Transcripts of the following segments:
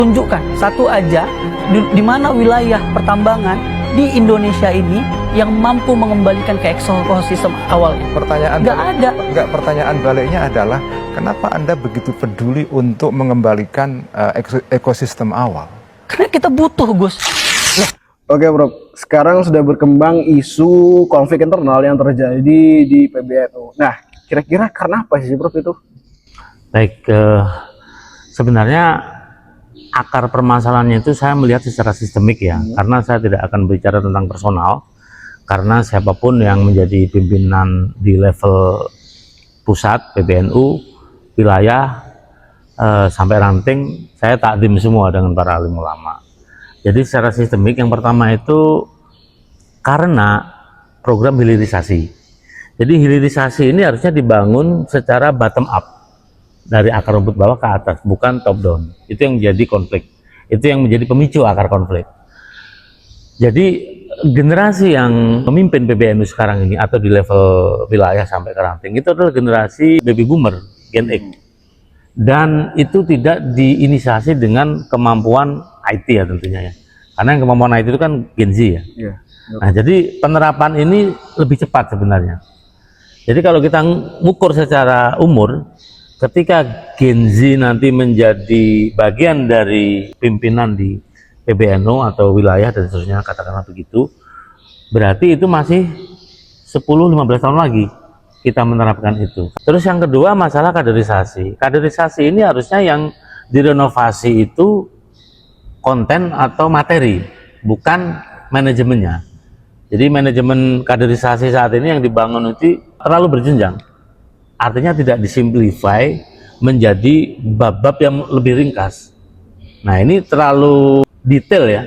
Tunjukkan satu aja di mana wilayah pertambangan di Indonesia ini yang mampu mengembalikan ke ekosistem awalnya. Pertanyaan baliknya adalah kenapa Anda begitu peduli untuk mengembalikan ekosistem awal? Karena kita butuh, Gus. Oke Bro, sekarang sudah berkembang isu konflik internal yang terjadi di PBNU. Nah, kira-kira karena apa sih Bro itu? Baik, sebenarnya akar permasalahannya itu saya melihat secara sistemik ya, karena saya tidak akan bicara tentang personal, karena siapapun yang menjadi pimpinan di level pusat, PBNU, wilayah, sampai ranting, saya takdim semua dengan para alim ulama. Jadi secara sistemik yang pertama itu karena program hilirisasi. Jadi hilirisasi ini harusnya dibangun secara bottom up, dari akar rumput bawah ke atas, bukan top down. Itu yang menjadi konflik, itu yang menjadi pemicu akar konflik. Jadi generasi yang memimpin PBNU sekarang ini atau di level wilayah sampai ke ranting itu adalah generasi baby boomer, Gen X. Dan itu tidak diinisiasi dengan kemampuan IT ya tentunya ya, karena yang kemampuan IT itu kan Gen Z ya. Nah jadi penerapan ini lebih cepat sebenarnya. Jadi kalau kita ngukur secara umur, ketika Gen Z nanti menjadi bagian dari pimpinan di PBNU atau wilayah dan seterusnya, katakanlah begitu, berarti itu masih 10-15 tahun lagi kita menerapkan itu. Terus yang kedua masalah kaderisasi. Kaderisasi ini harusnya yang direnovasi itu konten atau materi, bukan manajemennya. Jadi manajemen kaderisasi saat ini yang dibangun itu terlalu berjenjang. Artinya tidak disimplify menjadi bab-bab yang lebih ringkas. Nah ini terlalu detail ya.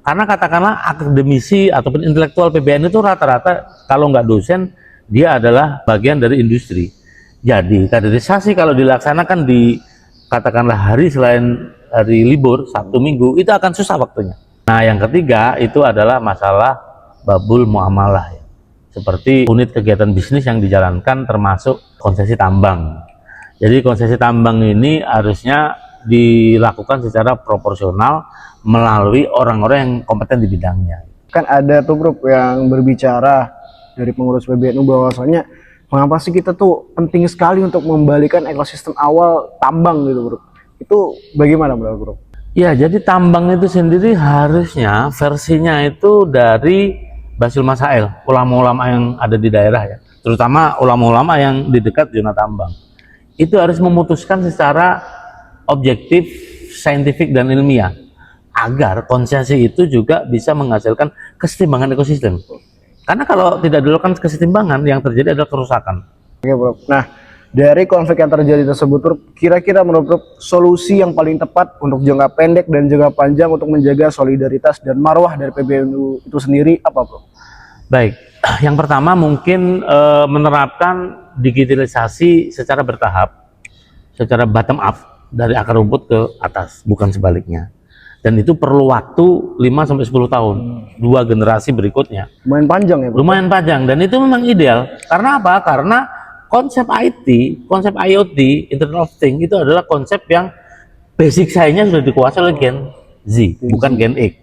Karena katakanlah akademisi ataupun intelektual PBN itu rata-rata kalau nggak dosen, dia adalah bagian dari industri. Jadi kaderisasi kalau dilaksanakan di katakanlah hari selain hari libur, Sabtu Minggu, itu akan susah waktunya. Nah yang ketiga itu adalah masalah babul muamalah ya. Seperti unit kegiatan bisnis yang dijalankan termasuk konsesi tambang. Jadi konsesi tambang ini harusnya dilakukan secara proporsional melalui orang-orang yang kompeten di bidangnya. Kan ada tuh grup yang berbicara dari pengurus PBNU bahwasanya mengapa sih kita tuh penting sekali untuk membalikan ekosistem awal tambang gitu Bro. Itu bagaimana Bro? Ya jadi tambang itu sendiri harusnya versinya itu dari Basil Masail, ulama-ulama yang ada di daerah ya, terutama ulama-ulama yang di dekat zona tambang. Itu harus memutuskan secara objektif, saintifik dan ilmiah agar konsesi itu juga bisa menghasilkan kesetimbangan ekosistem. Karena kalau tidak dilakukan kesetimbangan, yang terjadi adalah kerusakan. Oke Bro. Nah, dari konflik yang terjadi tersebut, Bro, kira-kira menurut Bro, solusi yang paling tepat untuk jangka pendek dan jangka panjang untuk menjaga solidaritas dan marwah dari PBNU itu sendiri apa Bro? Baik, yang pertama mungkin menerapkan digitalisasi secara bertahap, secara bottom up, dari akar rumput ke atas, bukan sebaliknya. Dan itu perlu waktu 5-10 tahun, 2 generasi berikutnya. Lumayan panjang ya Bro? Lumayan panjang, dan itu memang ideal. Karena apa? Karena konsep IT, konsep IoT, Internet of Things, itu adalah konsep yang basic science-nya sudah dikuasai oleh Gen Z, bukan Gen X.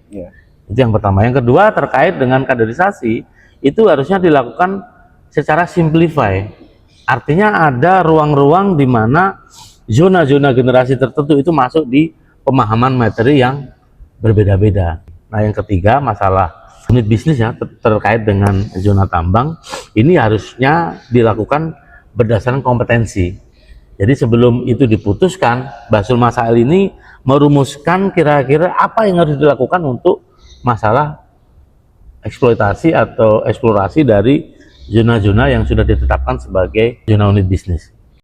Itu yang pertama. Yang kedua terkait dengan kaderisasi, itu harusnya dilakukan secara simplify. Artinya ada ruang-ruang di mana zona-zona generasi tertentu itu masuk di pemahaman materi yang berbeda-beda. Nah yang ketiga masalah unit bisnis ya terkait dengan zona tambang, ini harusnya dilakukan berdasarkan kompetensi. Jadi sebelum itu diputuskan, Basul Masail ini merumuskan kira-kira apa yang harus dilakukan untuk masalah eksploitasi atau eksplorasi dari zona-zona yang sudah ditetapkan sebagai zona unit bisnis.